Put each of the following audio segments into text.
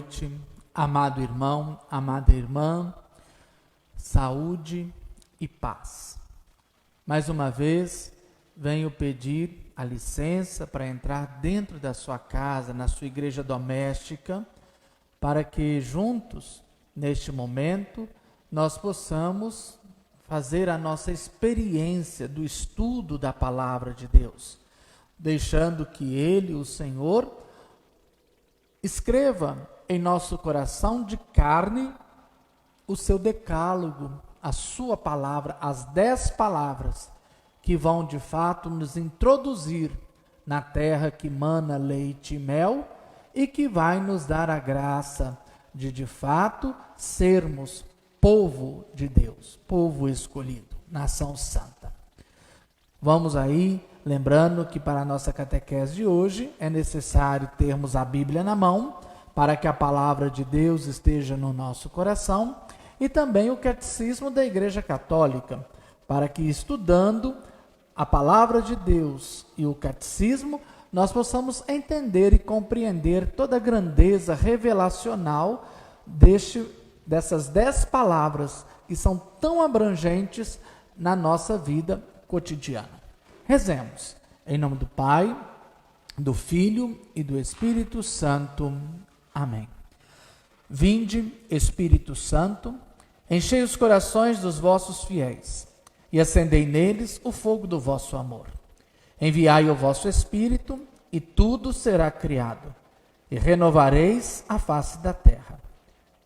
noite, amado irmão, amada irmã, saúde e paz. Mais uma vez, venho pedir a licença para entrar dentro da sua casa, na sua igreja doméstica, para que juntos, neste momento, nós possamos fazer a nossa experiência do estudo da palavra de Deus, deixando que Ele, o Senhor, escreva em nosso coração de carne o seu decálogo, a sua palavra, as 10 palavras que vão de fato nos introduzir na terra que mana leite e mel e que vai nos dar a graça de fato sermos povo de Deus, povo escolhido, nação santa. Vamos aí, lembrando que para a nossa catequese de hoje é necessário termos a Bíblia na mão, para que a palavra de Deus esteja no nosso coração, e também o catecismo da Igreja Católica, para que estudando a palavra de Deus e o catecismo, nós possamos entender e compreender toda a grandeza revelacional dessas 10 palavras que são tão abrangentes na nossa vida cotidiana. Rezemos, em nome do Pai, do Filho e do Espírito Santo. Amém. Vinde, Espírito Santo, enchei os corações dos vossos fiéis e acendei neles o fogo do vosso amor. Enviai o vosso Espírito e tudo será criado, e renovareis a face da terra.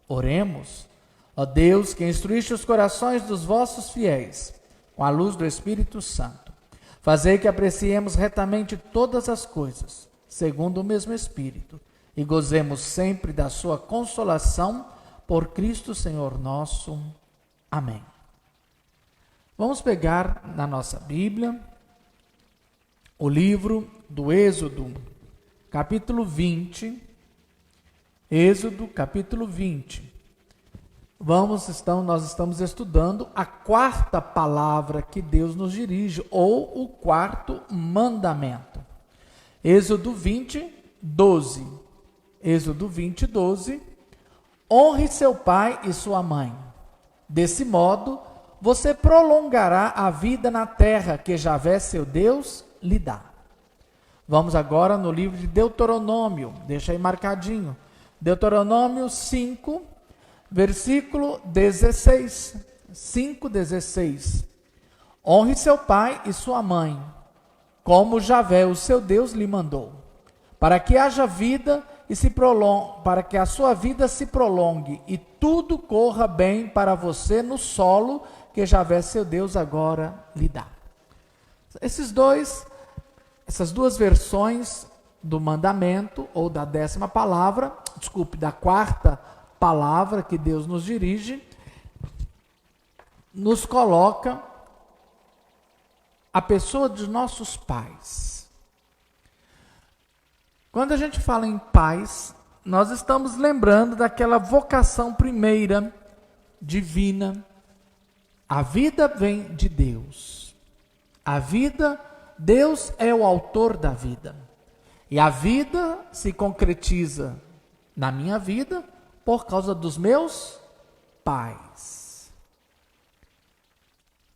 Oremos, ó Deus, que instruíste os corações dos vossos fiéis com a luz do Espírito Santo. Fazei que apreciemos retamente todas as coisas, segundo o mesmo Espírito, e gozemos sempre da sua consolação, por Cristo Senhor nosso. Amém. Vamos pegar na nossa Bíblia o livro do Êxodo, capítulo 20. Êxodo, capítulo 20. Nós estamos estudando a quarta palavra que Deus nos dirige, ou o quarto mandamento. Êxodo 20, 12. Êxodo 20, 12. Honre seu pai e sua mãe. Desse modo, você prolongará a vida na terra que Javé, seu Deus, lhe dá. Vamos agora no livro de Deuteronômio, deixa aí marcadinho. Deuteronômio 5, versículo 16. 5:16. Honre seu pai e sua mãe, como Javé, o seu Deus, lhe mandou, para que haja vida e para que a sua vida se prolongue e tudo corra bem para você no solo que Javé, seu Deus, agora lhe dá. Essas duas versões do mandamento, ou da 10ª palavra, da quarta palavra que Deus nos dirige, nos coloca a pessoa dos nossos pais. Quando a gente fala em pais, nós estamos lembrando daquela vocação primeira, divina. A vida vem de Deus. Deus é o autor da vida. E a vida se concretiza na minha vida por causa dos meus pais.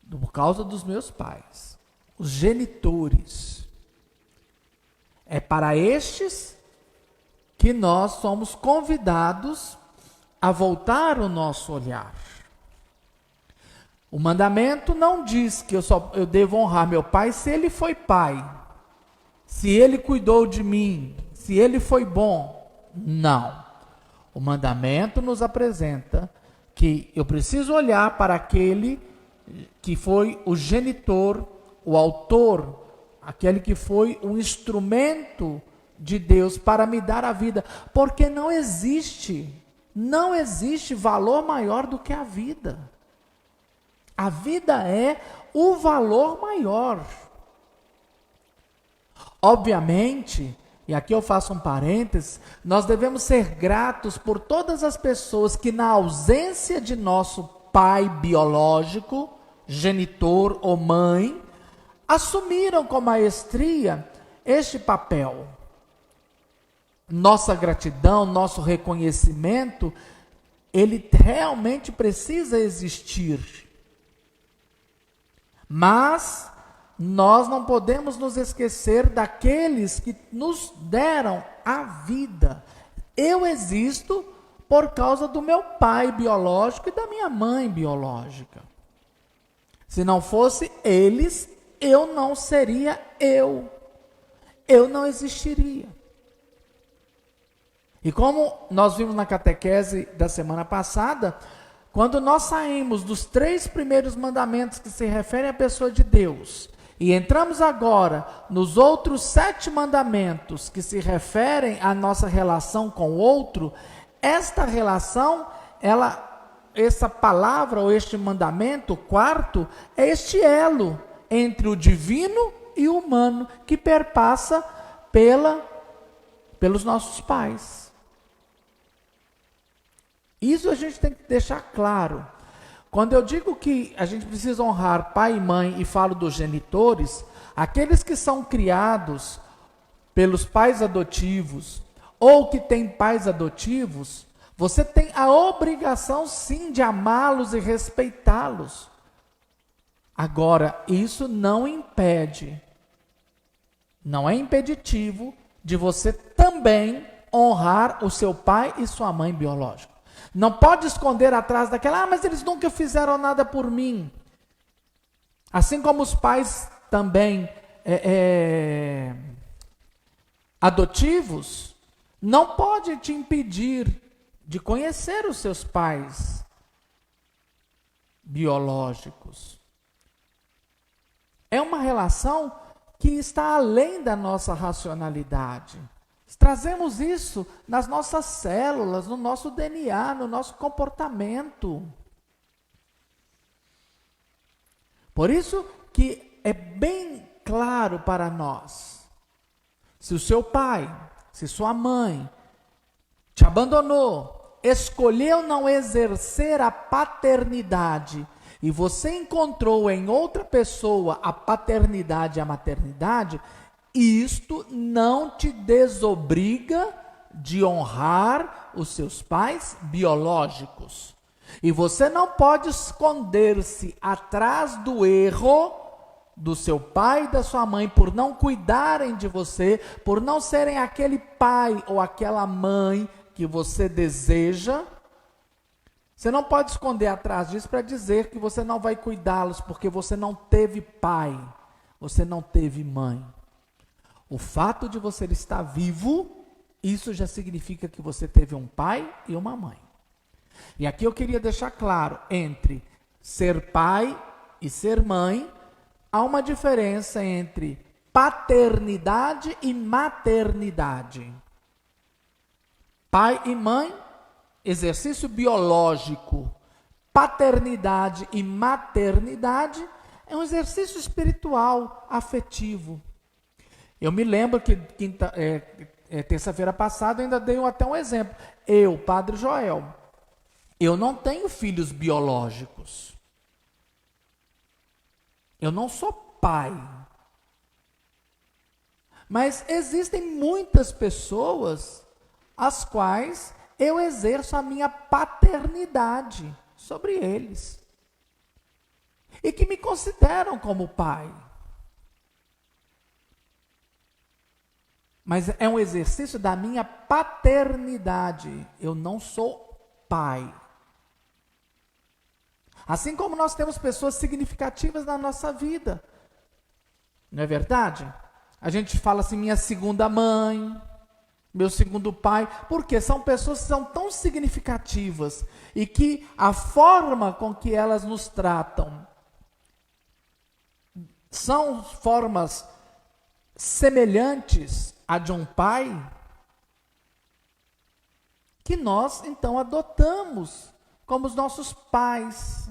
Por causa dos meus pais. Os genitores. É para estes que nós somos convidados a voltar o nosso olhar. O mandamento não diz que eu devo honrar meu pai se ele foi pai, se ele cuidou de mim, se ele foi bom. Não. O mandamento nos apresenta que eu preciso olhar para aquele que foi o genitor, o autor, aquele que foi um instrumento de Deus para me dar a vida, porque não existe valor maior do que a vida. A vida é o valor maior. Obviamente, e aqui eu faço um parênteses, nós devemos ser gratos por todas as pessoas que, na ausência de nosso pai biológico, genitor ou mãe, assumiram com maestria este papel. nossa gratidão, nosso reconhecimento, ele realmente precisa existir. Mas nós não podemos nos esquecer daqueles que nos deram a vida. Eu existo por causa do meu pai biológico e da minha mãe biológica. Se não fosse eles, eu não seria eu. Eu não existiria. E como nós vimos na catequese da semana passada, quando nós saímos dos 3 primeiros mandamentos que se referem à pessoa de Deus, e entramos agora nos outros 7 mandamentos que se referem à nossa relação com o outro, esta relação, essa palavra ou este mandamento, o 4, é este elo entre o divino e o humano que perpassa pelos nossos pais. Isso a gente tem que deixar claro. Quando eu digo que a gente precisa honrar pai e mãe e falo dos genitores, aqueles que são criados pelos pais adotivos ou que têm pais adotivos, você tem a obrigação sim de amá-los e respeitá-los. Agora, isso não impede, não é impeditivo de você também honrar o seu pai e sua mãe biológica. Não pode esconder atrás daquela, mas eles nunca fizeram nada por mim. Assim como os pais também adotivos, não pode te impedir de conhecer os seus pais biológicos. É uma relação que está além da nossa racionalidade. Trazemos isso nas nossas células, no nosso DNA, no nosso comportamento. Por isso que é bem claro para nós. Se o seu pai, se sua mãe te abandonou, escolheu não exercer a paternidade e você encontrou em outra pessoa a paternidade e a maternidade, isto não te desobriga de honrar os seus pais biológicos. E você não pode esconder-se atrás do erro do seu pai e da sua mãe por não cuidarem de você, por não serem aquele pai ou aquela mãe que você deseja. Você não pode esconder atrás disso para dizer que você não vai cuidá-los porque você não teve pai, você não teve mãe. O fato de você estar vivo, isso já significa que você teve um pai e uma mãe. E aqui eu queria deixar claro, entre ser pai e ser mãe, há uma diferença entre paternidade e maternidade. Pai e mãe, exercício biológico. Paternidade e maternidade é um exercício espiritual, afetivo. Eu me lembro que terça-feira passada eu ainda dei até um exemplo. Eu, Padre Joel, eu não tenho filhos biológicos. Eu não sou pai. Mas existem muitas pessoas as quais eu exerço a minha paternidade sobre eles. E que me consideram como pai. Mas é um exercício da minha paternidade. Eu não sou pai. Assim como nós temos pessoas significativas na nossa vida. Não é verdade? A gente fala assim, minha segunda mãe, meu segundo pai, porque são pessoas que são tão significativas e que a forma com que elas nos tratam são formas semelhantes à de um pai, que nós então adotamos como os nossos pais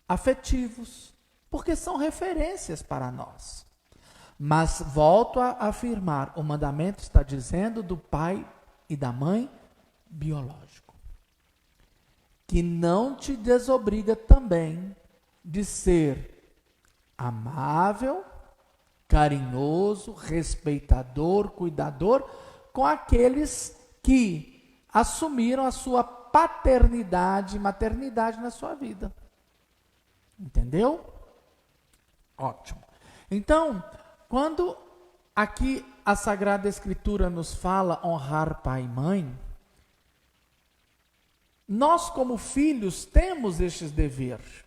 afetivos, porque são referências para nós. Mas volto a afirmar, o mandamento está dizendo do pai e da mãe biológico, que não te desobriga também de ser amável, carinhoso, respeitador, cuidador com aqueles que assumiram a sua paternidade e maternidade na sua vida. Entendeu? Ótimo. Então, quando aqui a Sagrada Escritura nos fala honrar pai e mãe, nós como filhos temos estes deveres,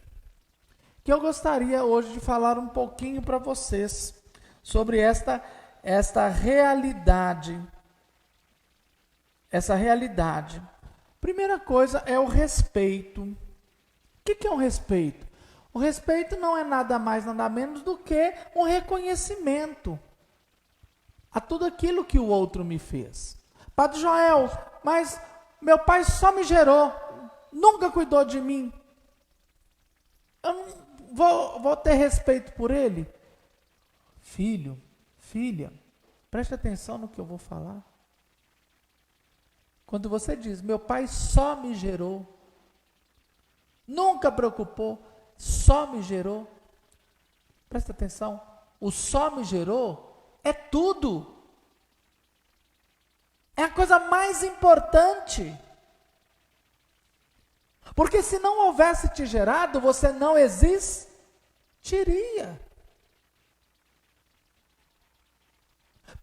que eu gostaria hoje de falar um pouquinho para vocês sobre esta realidade. Essa realidade. Primeira coisa é o respeito. O que é o respeito? O respeito não é nada mais, nada menos do que um reconhecimento a tudo aquilo que o outro me fez. Padre Joel, mas meu pai só me gerou, nunca cuidou de mim. Eu não vou ter respeito por ele? Filho, filha, preste atenção no que eu vou falar. Quando você diz, meu pai só me gerou, nunca preocupou, só me gerou. Presta atenção, o só me gerou é tudo. É a coisa mais importante. Porque se não houvesse te gerado, você não existiria.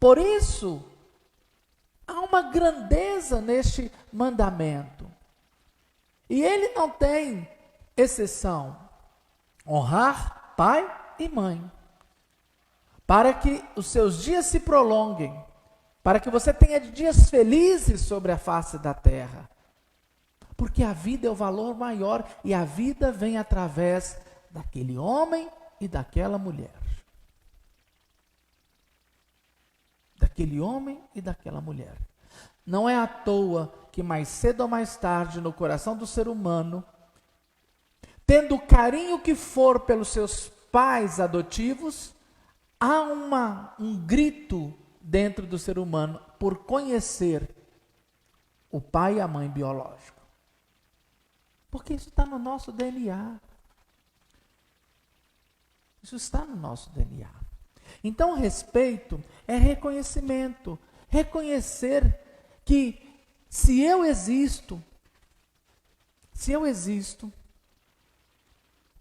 Por isso, há uma grandeza neste mandamento. E ele não tem exceção. Honrar pai e mãe. Para que os seus dias se prolonguem. Para que você tenha dias felizes sobre a face da terra. Porque a vida é o valor maior. E a vida vem através daquele homem e daquela mulher. Daquele homem e daquela mulher. Não é à toa que mais cedo ou mais tarde, no coração do ser humano, tendo o carinho que for pelos seus pais adotivos, há um grito dentro do ser humano por conhecer o pai e a mãe biológico. Porque isso está no nosso DNA. Isso está no nosso DNA. Então, respeito é reconhecimento. Reconhecer que se eu existo,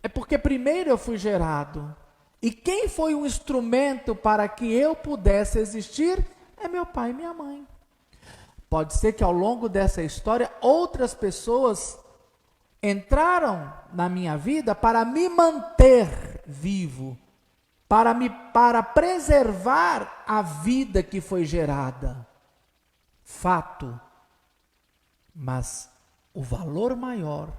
é porque primeiro eu fui gerado. E quem foi o instrumento para que eu pudesse existir é meu pai e minha mãe. Pode ser que ao longo dessa história outras pessoas entraram na minha vida para me manter vivo, para preservar a vida que foi gerada. Fato. Mas o valor maior,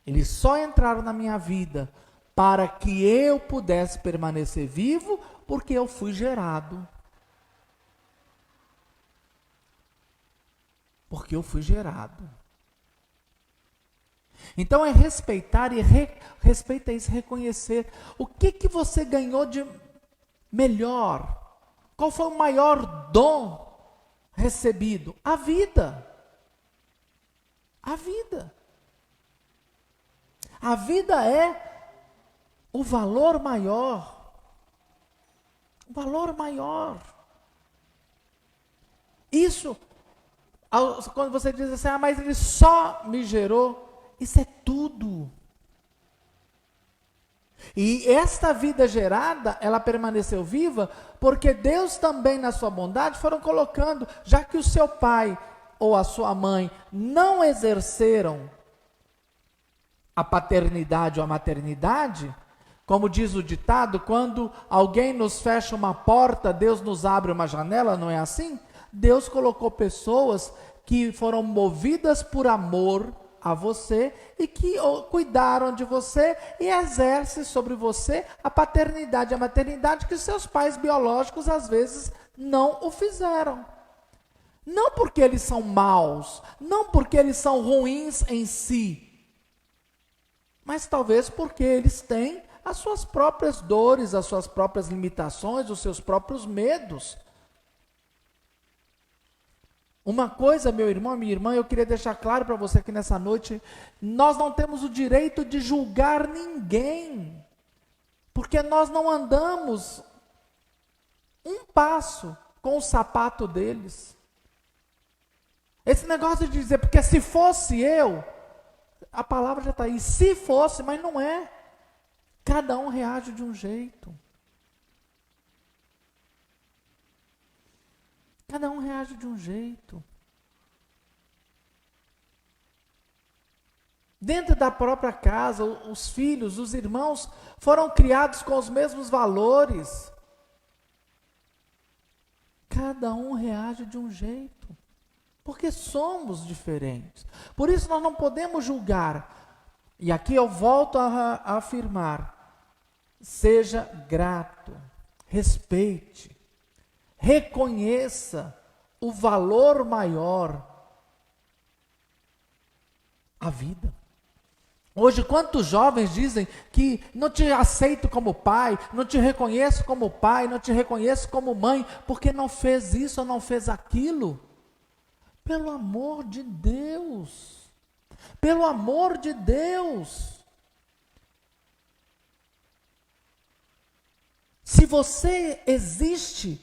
eles só entraram na minha vida para que eu pudesse permanecer vivo, porque eu fui gerado. Porque eu fui gerado. Então é respeitar e respeito é isso, reconhecer o que você ganhou de melhor. Qual foi o maior dom recebido? A vida. A vida. A vida é o valor maior. O valor maior. Isso, quando você diz assim, mas ele só me gerou, isso é tudo. E esta vida gerada, ela permaneceu viva, porque Deus também, na sua bondade, foram colocando, já que o seu pai ou a sua mãe não exerceram a paternidade ou a maternidade, como diz o ditado, quando alguém nos fecha uma porta, Deus nos abre uma janela, não é assim? Deus colocou pessoas que foram movidas por amor a você e que cuidaram de você e exercem sobre você a paternidade e a maternidade que seus pais biológicos às vezes não o fizeram. Não porque eles são maus, não porque eles são ruins em si, mas talvez porque eles têm as suas próprias dores, as suas próprias limitações, os seus próprios medos. Uma coisa, meu irmão, minha irmã, eu queria deixar claro para você aqui nessa noite, nós não temos o direito de julgar ninguém, porque nós não andamos um passo com o sapato deles. Esse negócio de dizer, porque se fosse eu, a palavra já está aí, se fosse, mas não é. Cada um reage de um jeito. Cada um reage de um jeito. Dentro da própria casa, os filhos, os irmãos foram criados com os mesmos valores. Cada um reage de um jeito. Porque somos diferentes. Por isso nós não podemos julgar. E aqui eu volto a afirmar. Seja grato. Respeite. Reconheça o valor maior. A vida. Hoje, quantos jovens dizem que não te aceito como pai, não te reconheço como pai, não te reconheço como mãe, porque não fez isso ou não fez aquilo? Pelo amor de Deus! Pelo amor de Deus! Se você existe,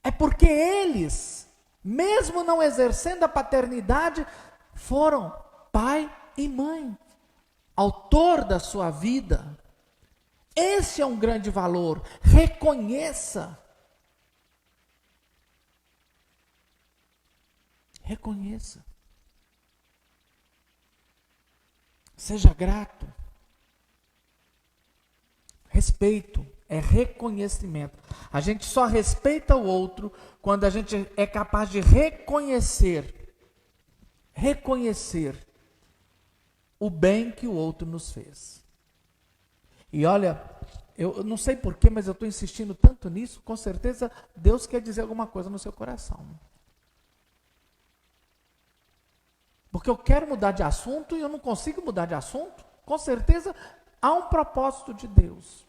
é porque eles, mesmo não exercendo a paternidade, foram pai e mãe, autor da sua vida. Esse é um grande valor. Reconheça. Reconheça. Seja grato. Respeito é reconhecimento. A gente só respeita o outro quando a gente é capaz de reconhecer o bem que o outro nos fez. E olha, eu não sei porquê, mas eu estou insistindo tanto nisso, com certeza Deus quer dizer alguma coisa no seu coração. Porque eu quero mudar de assunto e eu não consigo mudar de assunto. Com certeza há um propósito de Deus.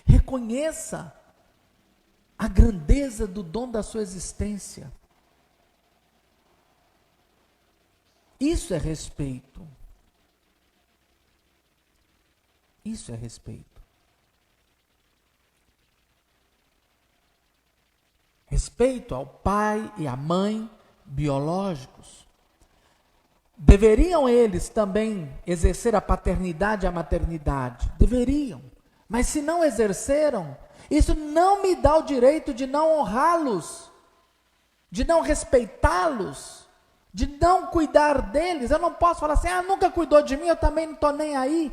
Reconheça a grandeza do dom da sua existência. Isso é respeito. Isso é respeito. Respeito ao pai e à mãe biológicos. Deveriam eles também exercer a paternidade e a maternidade? Deveriam. Mas se não exerceram, isso não me dá o direito de não honrá-los, de não respeitá-los, de não cuidar deles. Eu não posso falar assim, nunca cuidou de mim, eu também não estou nem aí.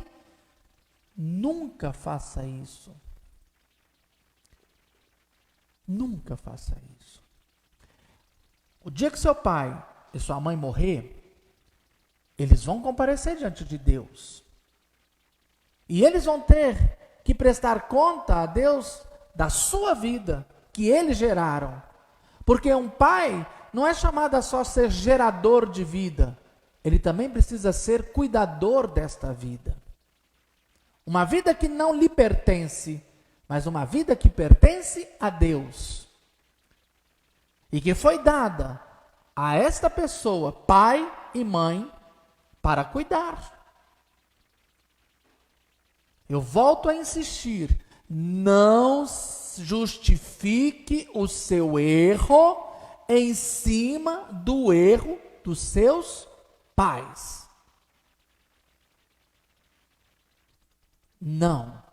Nunca faça isso. Nunca faça isso. O dia que seu pai e sua mãe morrer, eles vão comparecer diante de Deus. E eles vão ter que prestar conta a Deus da sua vida, que eles geraram. Porque um pai não é chamado a só ser gerador de vida, ele também precisa ser cuidador desta vida. Uma vida que não lhe pertence, mas uma vida que pertence a Deus. E que foi dada a esta pessoa, pai e mãe, para cuidar. Eu volto a insistir, não justifique o seu erro em cima do erro dos seus pais. Não.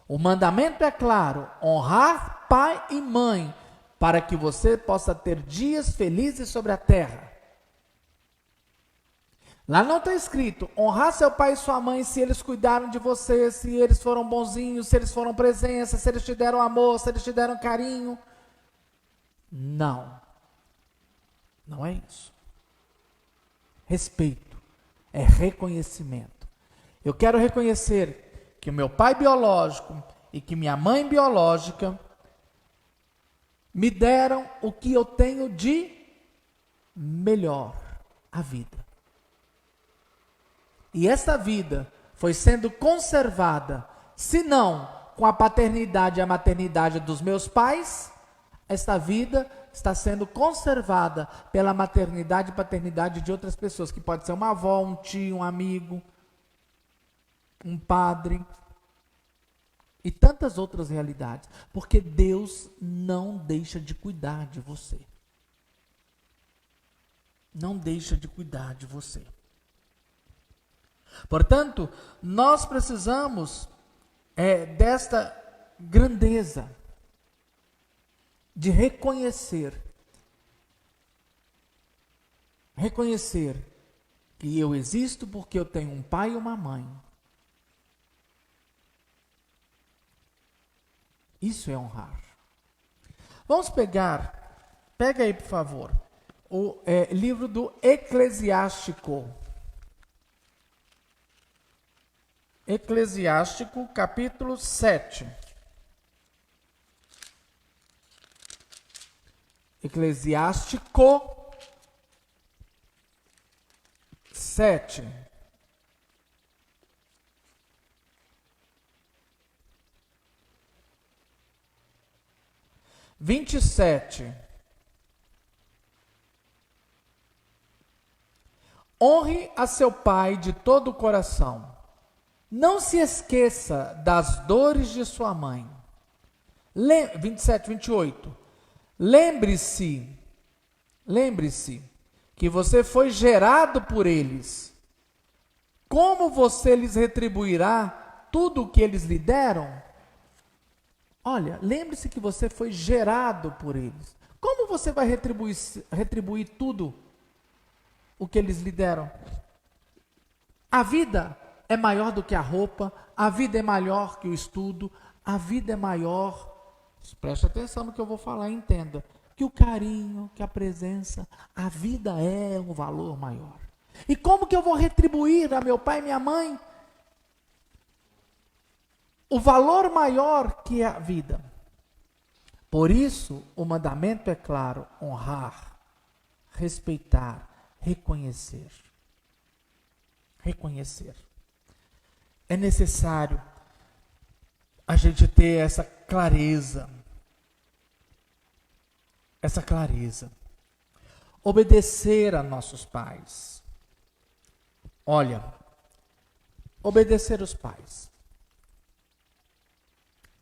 O mandamento é claro, honrar pai e mãe, para que você possa ter dias felizes sobre a terra. Lá não está escrito, honrar seu pai e sua mãe se eles cuidaram de você, se eles foram bonzinhos, se eles foram presença, se eles te deram amor, se eles te deram carinho. Não. Não é isso. Respeito é reconhecimento. Eu quero reconhecer que o meu pai biológico e que minha mãe biológica me deram o que eu tenho de melhor, a vida. E essa vida foi sendo conservada, se não com a paternidade e a maternidade dos meus pais, esta vida está sendo conservada pela maternidade e paternidade de outras pessoas, que pode ser uma avó, um tio, um amigo, um padre, e tantas outras realidades, porque Deus não deixa de cuidar de você. não deixa de cuidar de você. Portanto, nós precisamos desta grandeza de reconhecer que eu existo porque eu tenho um pai e uma mãe. Isso é honrar. Vamos pega aí por favor, o livro do Eclesiástico. Eclesiástico, capítulo 7. Eclesiástico 7. Vinte e sete. Honre a seu pai de todo o coração. Não se esqueça das dores de sua mãe. 27, 28. Lembre-se que você foi gerado por eles. Como você lhes retribuirá tudo o que eles lhe deram? Olha, lembre-se que você foi gerado por eles. Como você vai retribuir tudo o que eles lhe deram? A vida é maior do que a roupa, a vida é maior que o estudo, a vida é maior, preste atenção no que eu vou falar e entenda, que o carinho, que a presença, a vida é um valor maior. E como que eu vou retribuir a meu pai e minha mãe o valor maior que é a vida? Por isso, o mandamento é claro: honrar, respeitar, reconhecer. Reconhecer. É necessário a gente ter essa clareza. Essa clareza. Obedecer a nossos pais. Olha, obedecer os pais.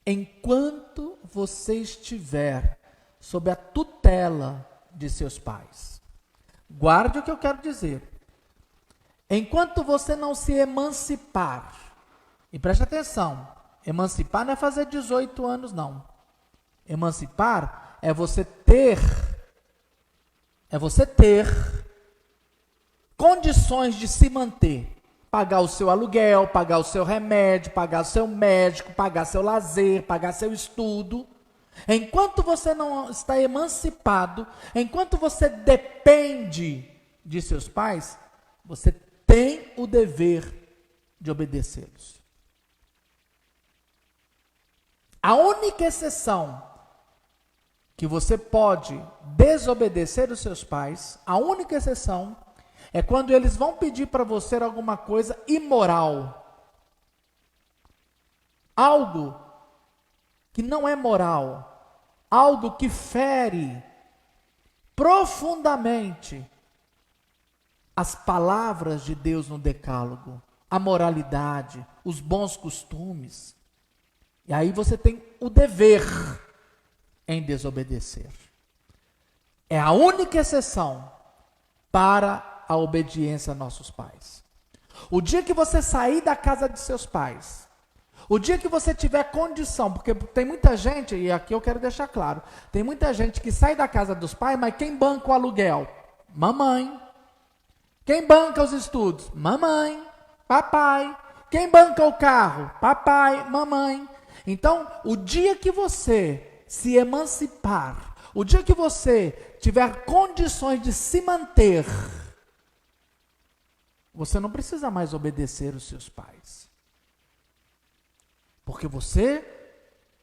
Enquanto você estiver sob a tutela de seus pais. Guarde o que eu quero dizer. Enquanto você não se emancipar, e preste atenção, emancipar não é fazer 18 anos, não. Emancipar é você ter condições de se manter. Pagar o seu aluguel, pagar o seu remédio, pagar o seu médico, pagar seu lazer, pagar seu estudo. Enquanto você não está emancipado, enquanto você depende de seus pais, você tem o dever de obedecê-los. A única exceção que você pode desobedecer os seus pais, a única exceção é quando eles vão pedir para você alguma coisa imoral. Algo que não é moral. Algo que fere profundamente as palavras de Deus no decálogo, a moralidade, os bons costumes. E aí você tem o dever em desobedecer. É a única exceção para a obediência a nossos pais. O dia que você sair da casa de seus pais, o dia que você tiver condição, porque tem muita gente, e aqui eu quero deixar claro, tem muita gente que sai da casa dos pais, mas quem banca o aluguel? Mamãe. Quem banca os estudos? Mamãe, papai. Quem banca o carro? Papai, mamãe. Então, o dia que você se emancipar, o dia que você tiver condições de se manter, você não precisa mais obedecer os seus pais. Porque você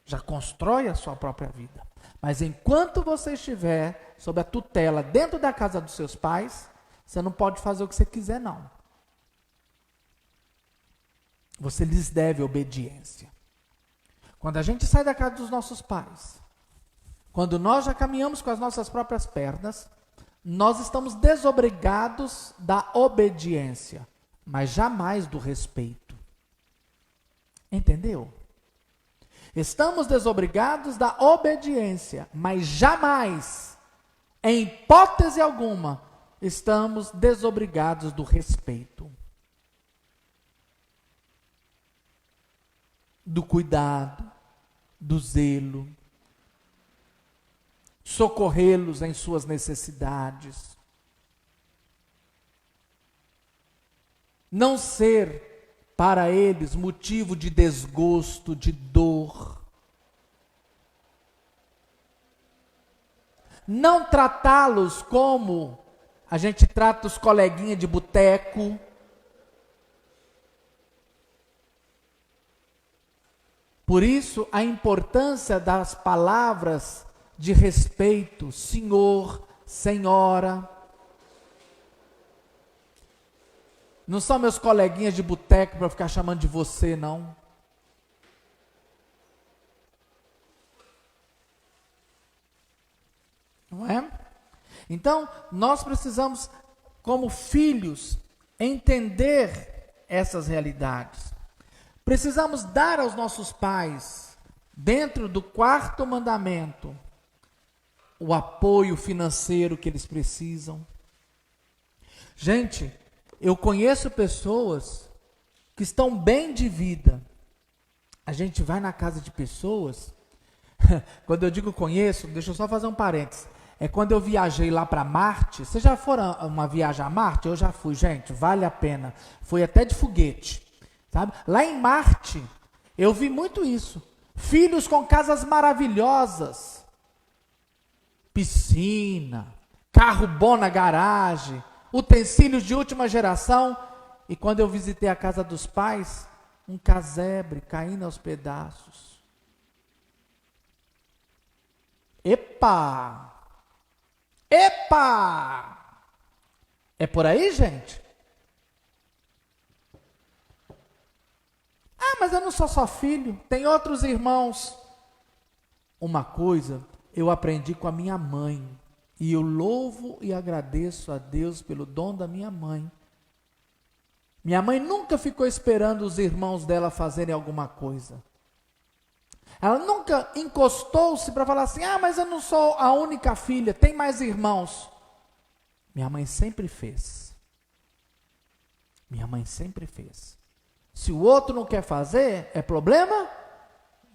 já constrói a sua própria vida. Mas enquanto você estiver sob a tutela dentro da casa dos seus pais, você não pode fazer o que você quiser, não. Você lhes deve obediência. Quando a gente sai da casa dos nossos pais, quando nós já caminhamos com as nossas próprias pernas, nós estamos desobrigados da obediência, mas jamais do respeito. Entendeu? Estamos desobrigados da obediência, mas jamais, em hipótese alguma, estamos desobrigados do respeito, do cuidado, do zelo, socorrê-los em suas necessidades. Não ser para eles motivo de desgosto, de dor. Não tratá-los como a gente trata os coleguinhas de boteco. Por isso, a importância das palavras de respeito, senhor, senhora. Não são meus coleguinhas de boteco para ficar chamando de você, não. Não é? Então, nós precisamos, como filhos, entender essas realidades. Precisamos dar aos nossos pais, dentro do 4º mandamento, o apoio financeiro que eles precisam. Gente, eu conheço pessoas que estão bem de vida. A gente vai na casa de pessoas, quando eu digo conheço, deixa eu só fazer um parênteses. É quando eu viajei lá para Marte. Vocês já foram uma viagem a Marte? Eu já fui, gente, vale a pena. Fui até de foguete, sabe? Lá em Marte, eu vi muito isso. Filhos com casas maravilhosas, piscina, carro bom na garagem, utensílios de última geração. E quando eu visitei a casa dos pais, um casebre caindo aos pedaços. Epa! Epa! É por aí, gente? Ah, mas eu não sou só filho, tem outros irmãos. Uma coisa eu aprendi com a minha mãe, e eu louvo e agradeço a Deus pelo dom da minha mãe. Minha mãe nunca ficou esperando os irmãos dela fazerem alguma coisa. Ela nunca encostou-se para falar assim, ah, mas eu não sou a única filha, tem mais irmãos. Minha mãe sempre fez. Minha mãe sempre fez. Se o outro não quer fazer, é problema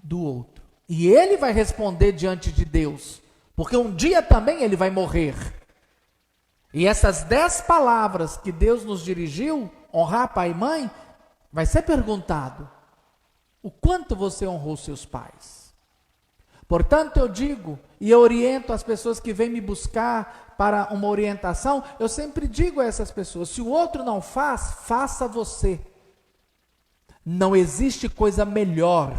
do outro. E ele vai responder diante de Deus, porque um dia também ele vai morrer. E essas 10 palavras que Deus nos dirigiu, honrar pai e mãe, vai ser perguntado, o quanto você honrou seus pais? Portanto, eu digo, e eu oriento as pessoas que vêm me buscar para uma orientação, eu sempre digo a essas pessoas, se o outro não faz, faça você. Não existe coisa melhor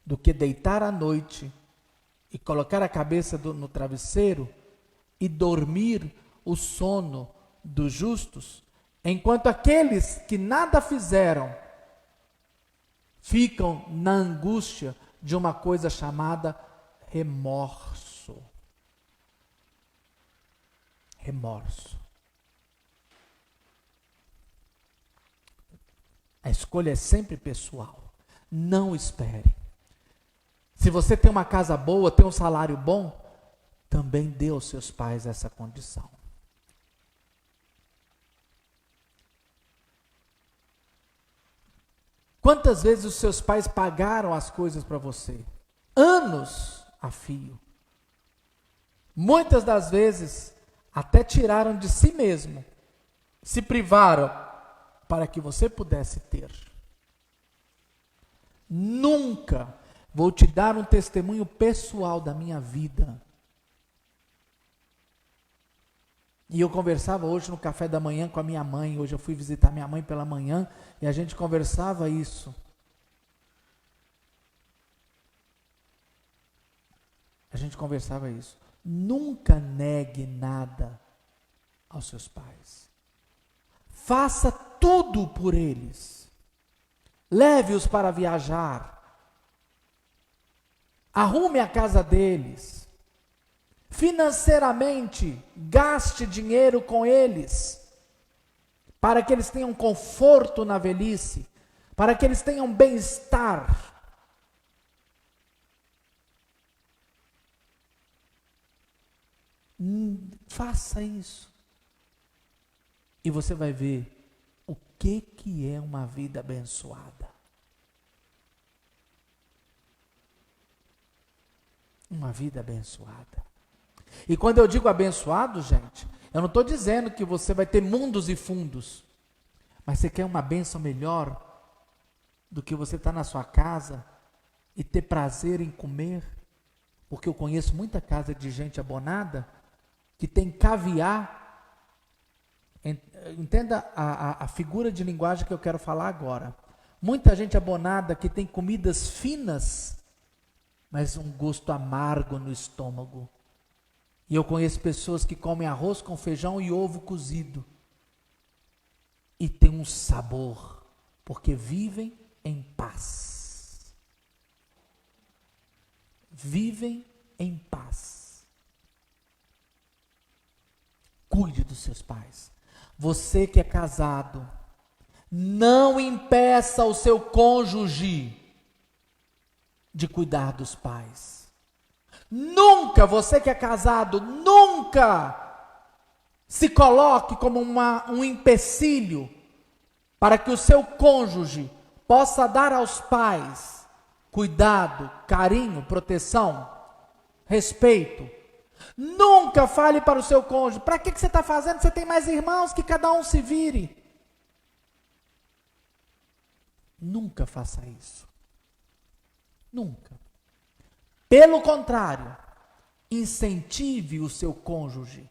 do que deitar à noite e colocar a cabeça no travesseiro e dormir o sono dos justos, enquanto aqueles que nada fizeram ficam na angústia de uma coisa chamada remorso. Remorso. A escolha é sempre pessoal. Não espere. Se você tem uma casa boa, tem um salário bom, também dê aos seus pais essa condição. Quantas vezes os seus pais pagaram as coisas para você? Anos a fio. Muitas das vezes até tiraram de si mesmo, se privaram para que você pudesse ter. Nunca vou te dar um testemunho pessoal da minha vida. E eu conversava hoje no café da manhã com a minha mãe. Hoje eu fui visitar minha mãe pela manhã e a gente conversava isso. A gente conversava isso. Nunca negue nada aos seus pais. Faça tudo por eles. Leve-os para viajar. Arrume a casa deles. Financeiramente, gaste dinheiro com eles, para que eles tenham conforto na velhice, para que eles tenham bem-estar. Faça isso. E você vai ver o que é uma vida abençoada. Uma vida abençoada. E quando eu digo abençoado, gente, eu não estou dizendo que você vai ter mundos e fundos. Mas você quer uma bênção melhor do que você estar na sua casa e ter prazer em comer? Porque eu conheço muita casa de gente abonada que tem caviar. Entenda a figura de linguagem que eu quero falar agora. Muita gente abonada que tem comidas finas, mas um gosto amargo no estômago. E eu conheço pessoas que comem arroz com feijão e ovo cozido. E tem um sabor, porque vivem em paz. Vivem em paz. Cuide dos seus pais. Você que é casado, não impeça o seu cônjuge de cuidar dos pais. Nunca, você que é casado, nunca se coloque como um empecilho para que o seu cônjuge possa dar aos pais cuidado, carinho, proteção, respeito. Nunca fale para o seu cônjuge: para que você está fazendo? Você tem mais irmãos, que cada um se vire. Nunca faça isso. Nunca. Pelo contrário, incentive o seu cônjuge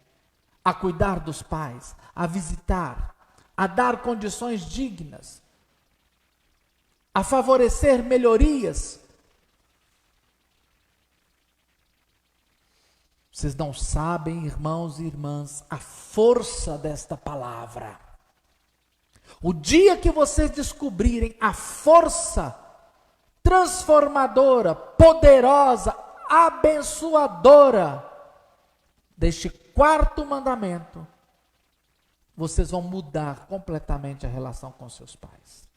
a cuidar dos pais, a visitar, a dar condições dignas, a favorecer melhorias. Vocês não sabem, irmãos e irmãs, a força desta palavra. O dia que vocês descobrirem a força transformadora, poderosa, abençoadora deste quarto mandamento, vocês vão mudar completamente a relação com seus pais.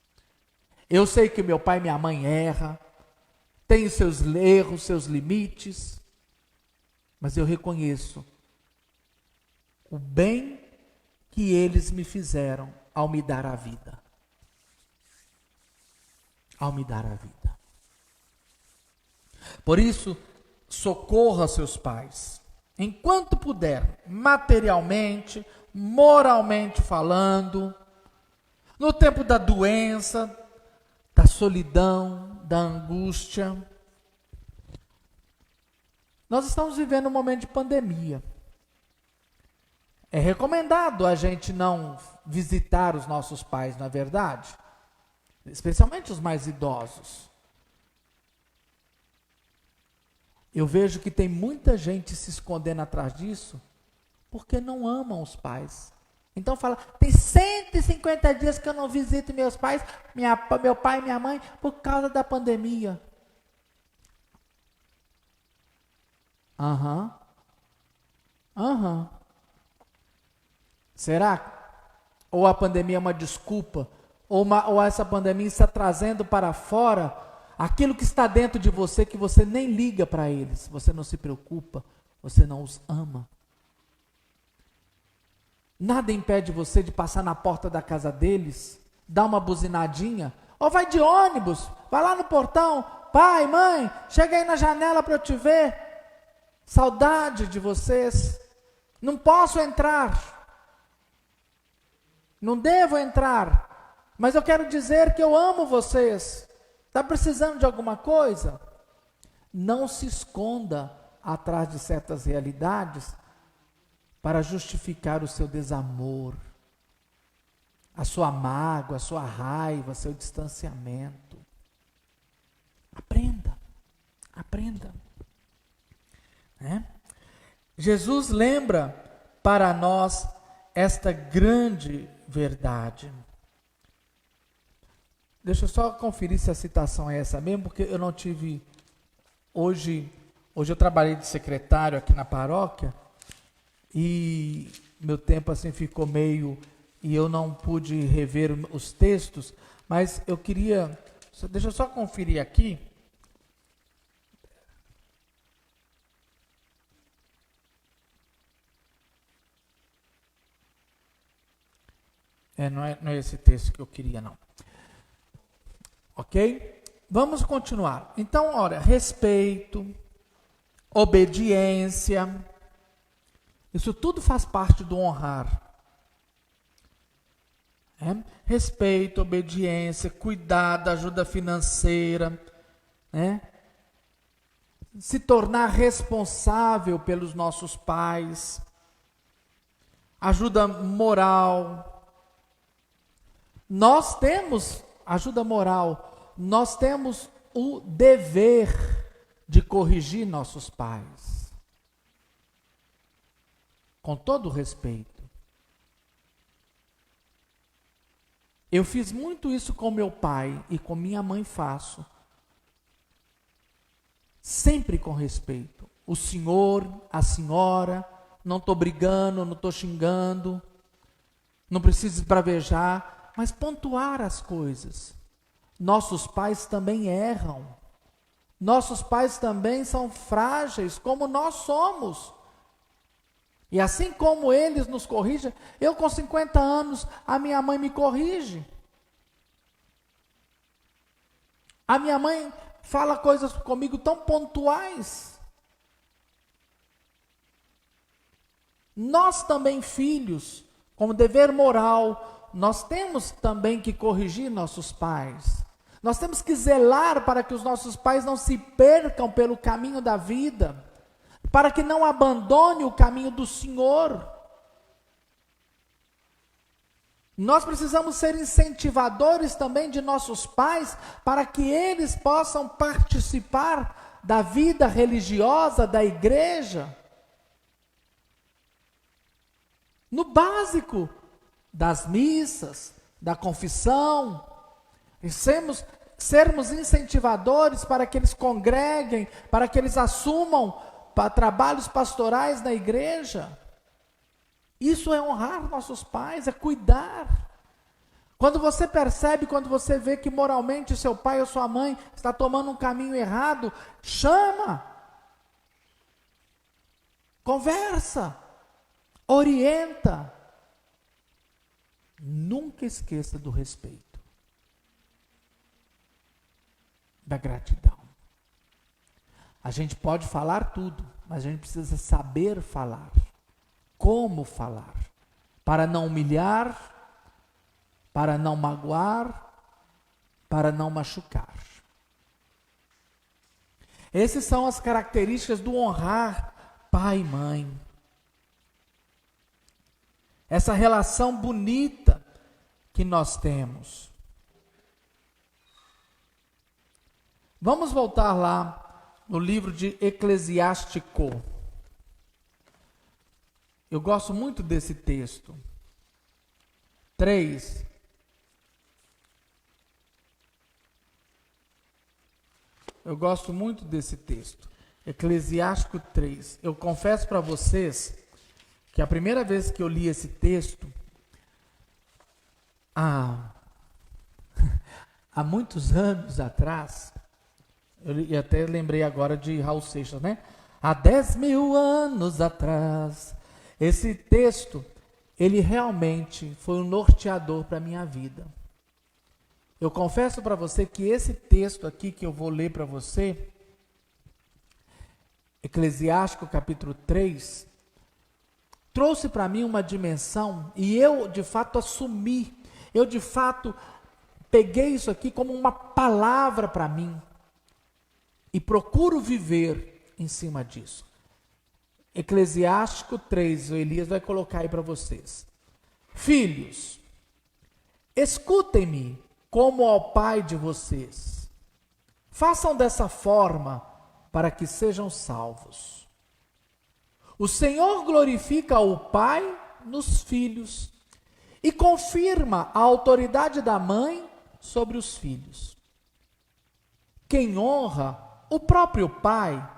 Eu sei que meu pai e minha mãe erram, tem os seus erros, seus limites, mas eu reconheço o bem que eles me fizeram ao me dar a vida. Ao me dar a vida. Por isso, socorra seus pais, enquanto puder, materialmente, moralmente falando, no tempo da doença, da solidão, da angústia. Nós estamos vivendo um momento de pandemia. É recomendado a gente não visitar os nossos pais, não é verdade? Especialmente os mais idosos. Eu vejo que tem muita gente se escondendo atrás disso porque não amam os pais. Então fala: tem 150 dias que eu não visito meus pais, meu pai e minha mãe, por causa da pandemia. Será? Ou a pandemia é uma desculpa, ou essa pandemia está trazendo para fora aquilo que está dentro de você, que você nem liga para eles, você não se preocupa, você não os ama. Nada impede você de passar na porta da casa deles, dar uma buzinadinha, ou vai de ônibus, vai lá no portão: pai, mãe, chega aí na janela para eu te ver. Saudade de vocês. Não posso entrar. Não devo entrar. Mas eu quero dizer que eu amo vocês. Está precisando de alguma coisa? Não se esconda atrás de certas realidades para justificar o seu desamor, a sua mágoa, a sua raiva, seu distanciamento. Aprenda. Aprenda. Jesus lembra para nós esta grande verdade. Deixa eu só conferir se a citação é essa mesmo, porque eu não tive... Hoje eu trabalhei de secretário aqui na paróquia e meu tempo assim ficou meio... E eu não pude rever os textos, mas eu queria... Deixa eu só conferir aqui. Não é esse texto que eu queria, não. Ok? Vamos continuar. Então, olha, respeito, obediência, isso tudo faz parte do honrar. Respeito, obediência, cuidado, ajuda financeira, se tornar responsável pelos nossos pais, ajuda moral. Nós temos ajuda moral, nós temos o dever de corrigir nossos pais, com todo respeito. Eu fiz muito isso com meu pai e com minha mãe faço. Sempre com respeito. O senhor, a senhora, não estou brigando, não estou xingando, não preciso esbravejar, mas pontuar as coisas. Nossos pais também erram. Nossos pais também são frágeis, como nós somos. E assim como eles nos corrigem, eu com 50 anos, a minha mãe me corrige. A minha mãe fala coisas comigo tão pontuais. Nós também, filhos, como dever moral, nós temos também que corrigir nossos pais. Nós temos que zelar para que os nossos pais não se percam pelo caminho da vida, para que não abandone o caminho do Senhor. Nós precisamos ser incentivadores também de nossos pais, para que eles possam participar da vida religiosa da igreja. No básico das missas, da confissão, e sermos incentivadores para que eles congreguem, para que eles assumam trabalhos pastorais na igreja. Isso é honrar nossos pais, é cuidar. Quando você percebe, quando você vê que moralmente seu pai ou sua mãe está tomando um caminho errado, chama, conversa, orienta. Nunca esqueça do respeito, da gratidão. A gente pode falar tudo, mas a gente precisa saber falar. Como falar? Para não humilhar, para não magoar, para não machucar. Essas são as características do honrar pai e mãe. Essa relação bonita que nós temos. Vamos voltar lá no livro de Eclesiástico. Eu gosto muito desse texto. 3. Eu gosto muito desse texto. Eclesiástico 3. Eu confesso para vocês que a primeira vez que eu li esse texto, há muitos anos atrás, eu até lembrei agora de Raul Seixas, né? Há 10.000 anos atrás. Esse texto, ele realmente foi um norteador para a minha vida. Eu confesso para você que esse texto aqui que eu vou ler para você, Eclesiástico capítulo 3, trouxe para mim uma dimensão, e eu de fato assumi, eu de fato peguei isso aqui como uma palavra para mim, e procuro viver em cima disso. Eclesiástico 3, o Elias vai colocar aí para vocês. Filhos, escutem-me como ao pai de vocês. Façam dessa forma para que sejam salvos. O Senhor glorifica o pai nos filhos e confirma a autoridade da mãe sobre os filhos. Quem honra o próprio pai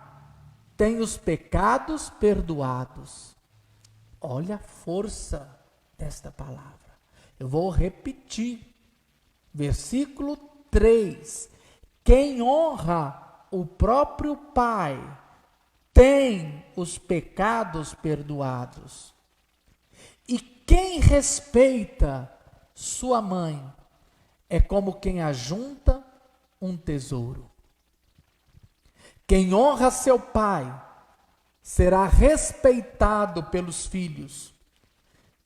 tem os pecados perdoados. Olha a força desta palavra. Eu vou repetir. Versículo 3. Quem honra o próprio pai tem os pecados perdoados. E quem respeita sua mãe, é como quem ajunta um tesouro. Quem honra seu pai será respeitado pelos filhos,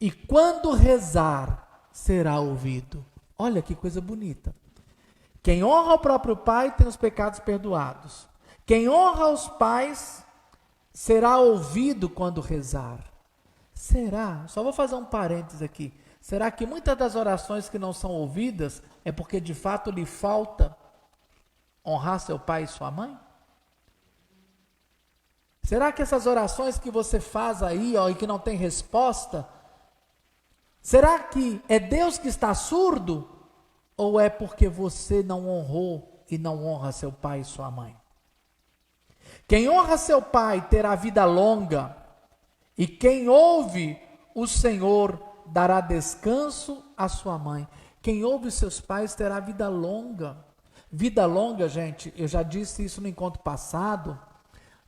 e quando rezar, será ouvido. Olha que coisa bonita. Quem honra o próprio pai tem os pecados perdoados. Quem honra os pais será ouvido quando rezar. Será? Só vou fazer um parênteses aqui. Será que muitas das orações que não são ouvidas é porque de fato lhe falta honrar seu pai e sua mãe? Será que essas orações que você faz aí, ó, e que não tem resposta, será que é Deus que está surdo? Ou é porque você não honrou e não honra seu pai e sua mãe? Quem honra seu pai terá vida longa, e quem ouve o Senhor dará descanso à sua mãe. Quem ouve seus pais terá vida longa. Vida longa, gente, eu já disse isso no encontro passado,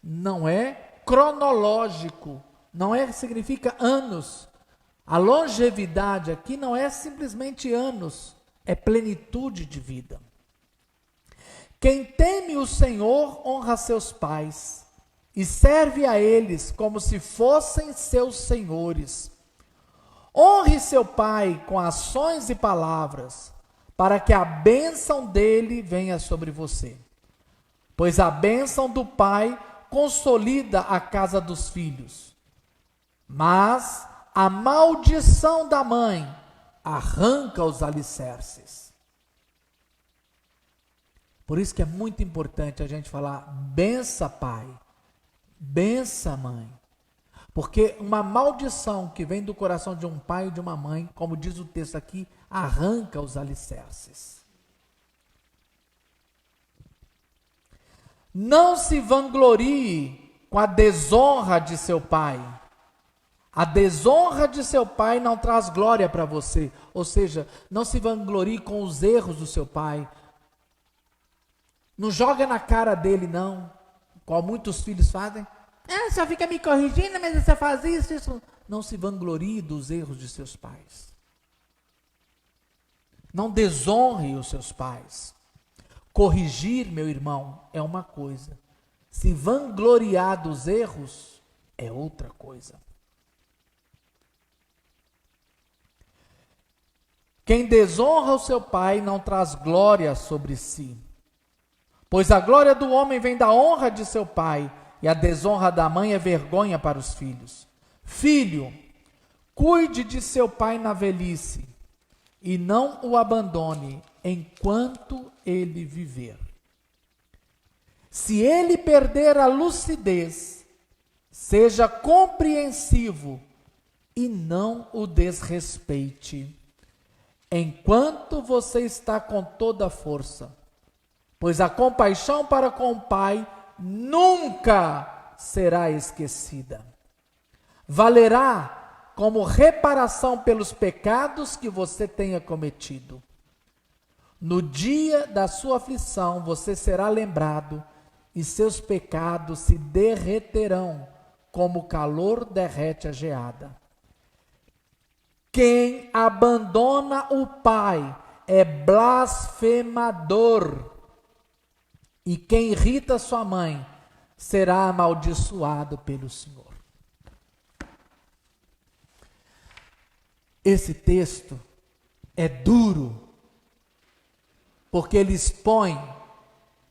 não é cronológico, não é significa anos. A longevidade aqui não é simplesmente anos, é plenitude de vida. Quem teme o Senhor honra seus pais e serve a eles como se fossem seus senhores. Honre seu pai com ações e palavras, para que a bênção dele venha sobre você. Pois a bênção do pai consolida a casa dos filhos, mas a maldição da mãe arranca os alicerces. Por isso que é muito importante a gente falar bença pai, bença mãe. Porque uma maldição que vem do coração de um pai e de uma mãe, como diz o texto aqui, arranca os alicerces. Não se vanglorie com a desonra de seu pai. A desonra de seu pai não traz glória para você. Ou seja, não se vanglorie com os erros do seu pai. Não joga na cara dele, não. Como muitos filhos fazem. Só fica me corrigindo, mas você faz isso, isso. Não se vanglorie dos erros de seus pais. Não desonre os seus pais. Corrigir, meu irmão, é uma coisa. Se vangloriar dos erros, é outra coisa. Quem desonra o seu pai não traz glória sobre si. Pois a glória do homem vem da honra de seu pai, e a desonra da mãe é vergonha para os filhos. Filho, cuide de seu pai na velhice, e não o abandone enquanto ele viver. Se ele perder a lucidez, seja compreensivo e não o desrespeite, enquanto você está com toda a força, pois a compaixão para com o pai nunca será esquecida. Valerá como reparação pelos pecados que você tenha cometido. No dia da sua aflição, você será lembrado e seus pecados se derreterão como o calor derrete a geada. Quem abandona o pai é blasfemador, e quem irrita sua mãe será amaldiçoado pelo Senhor. Esse texto é duro, porque ele expõe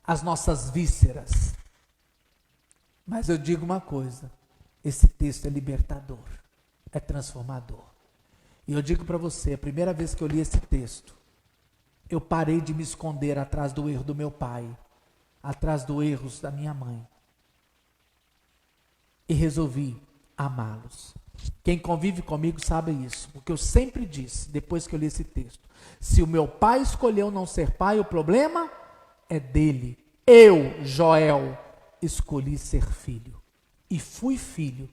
as nossas vísceras. Mas eu digo uma coisa, esse texto é libertador, é transformador. E eu digo para você, a primeira vez que eu li esse texto, eu parei de me esconder atrás do erro do meu pai, atrás dos erros da minha mãe, e resolvi amá-los. Quem convive comigo sabe isso, porque eu sempre disse, depois que eu li esse texto, se o meu pai escolheu não ser pai, o problema é dele. Eu, Joel, escolhi ser filho, e fui filho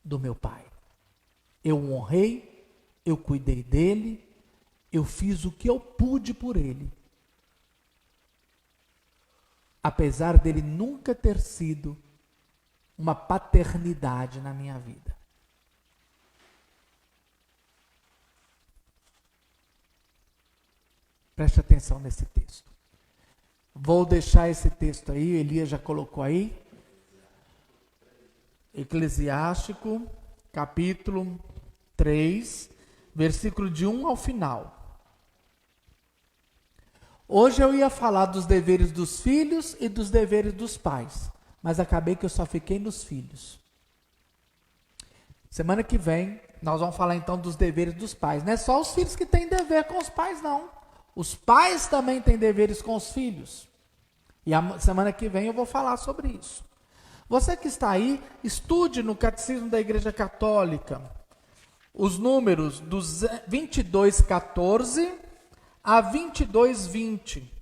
do meu pai. Eu o honrei, eu cuidei dele, eu fiz o que eu pude por ele. Apesar dele nunca ter sido uma paternidade na minha vida. Preste atenção nesse texto. Vou deixar esse texto aí, Elias já colocou aí. Eclesiástico, capítulo 3, versículo de 1 ao final. Hoje eu ia falar dos deveres dos filhos e dos deveres dos pais, mas acabei que eu só fiquei nos filhos. Semana que vem, nós vamos falar então dos deveres dos pais. Não é só os filhos que têm dever com os pais, não. Os pais também têm deveres com os filhos. E a semana que vem eu vou falar sobre isso. Você que está aí, estude no Catecismo da Igreja Católica os números dos 22:14 a 22:20.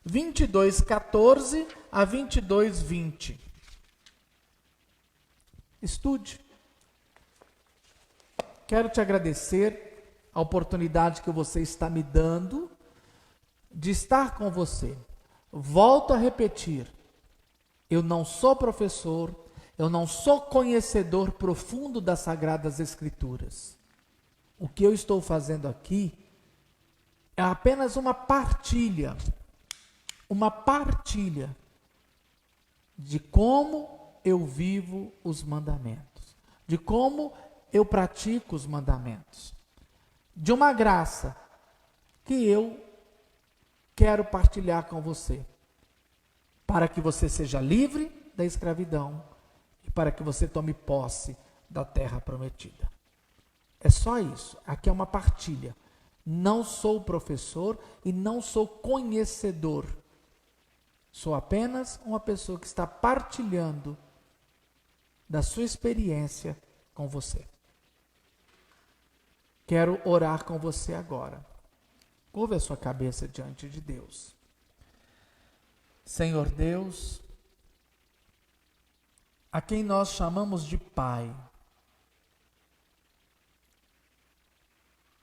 22:14 a 22:20. Estude. Quero te agradecer a oportunidade que você está me dando de estar com você. Volto a repetir, eu não sou professor, eu não sou conhecedor profundo das Sagradas Escrituras. O que eu estou fazendo aqui é apenas uma partilha de como eu vivo os mandamentos, de como eu pratico os mandamentos, de uma graça que eu quero partilhar com você, para que você seja livre da escravidão e para que você tome posse da terra prometida. É só isso. Aqui é uma partilha. Não sou professor e não sou conhecedor. Sou apenas uma pessoa que está partilhando da sua experiência com você. Quero orar com você agora. Curva a sua cabeça diante de Deus. Senhor Deus, a quem nós chamamos de Pai,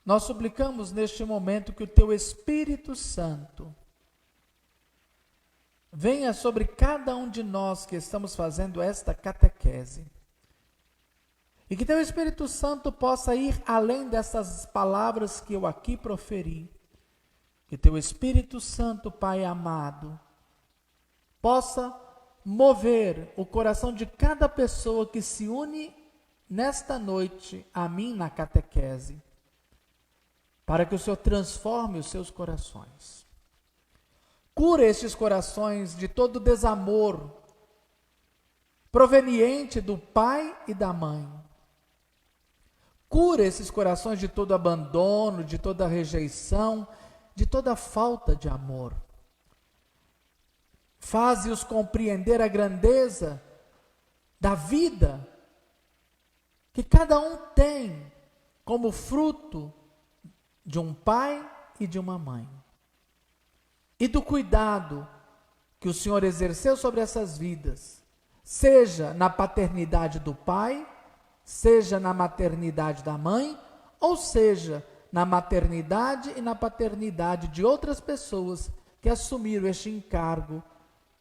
nós suplicamos neste momento que o Teu Espírito Santo venha sobre cada um de nós que estamos fazendo esta catequese. E que Teu Espírito Santo possa ir além dessas palavras que eu aqui proferi. Que Teu Espírito Santo, Pai amado, possa mover o coração de cada pessoa que se une nesta noite a mim na catequese, para que o Senhor transforme os seus corações. Cura estes corações de todo desamor proveniente do pai e da mãe. Cura esses corações de todo abandono, de toda rejeição, de toda falta de amor. Faze-os compreender a grandeza da vida que cada um tem como fruto de um pai e de uma mãe. E do cuidado que o Senhor exerceu sobre essas vidas, seja na paternidade do pai, seja na maternidade da mãe, ou seja, na maternidade e na paternidade de outras pessoas que assumiram este encargo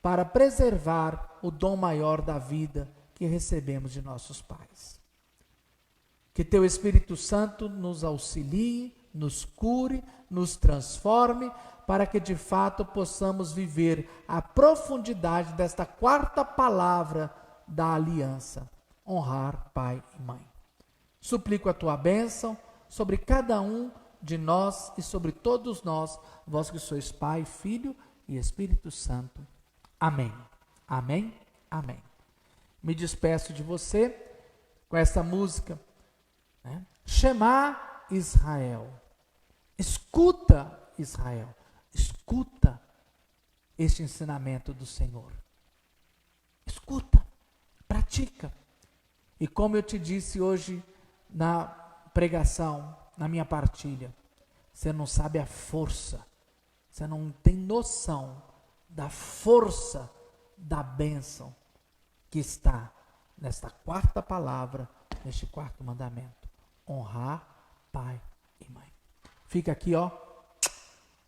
para preservar o dom maior da vida que recebemos de nossos pais. Que Teu Espírito Santo nos auxilie, nos cure, nos transforme, para que de fato possamos viver a profundidade desta quarta palavra da aliança: honrar pai e mãe. Suplico a Tua bênção sobre cada um de nós e sobre todos nós, vós que sois Pai, Filho e Espírito Santo. Amém. Amém. Amém. Me despeço de você com essa música, né? Shema Israel. Escuta, Israel. Escuta este ensinamento do Senhor. Escuta, pratica. E como eu te disse hoje na pregação, na minha partilha, você não sabe a força, você não tem noção da força da bênção que está nesta quarta palavra, neste quarto mandamento: honrar pai e mãe. Fica aqui, ó,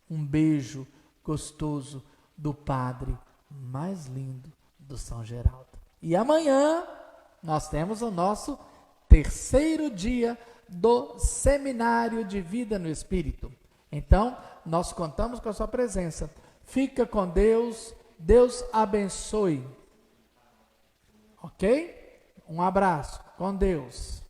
um beijo gostoso do padre mais lindo do São Geraldo. E amanhã nós temos o nosso terceiro dia do Seminário de Vida no Espírito. Então, nós contamos com a sua presença. Fica com Deus. Deus abençoe. Ok? Um abraço. Com Deus.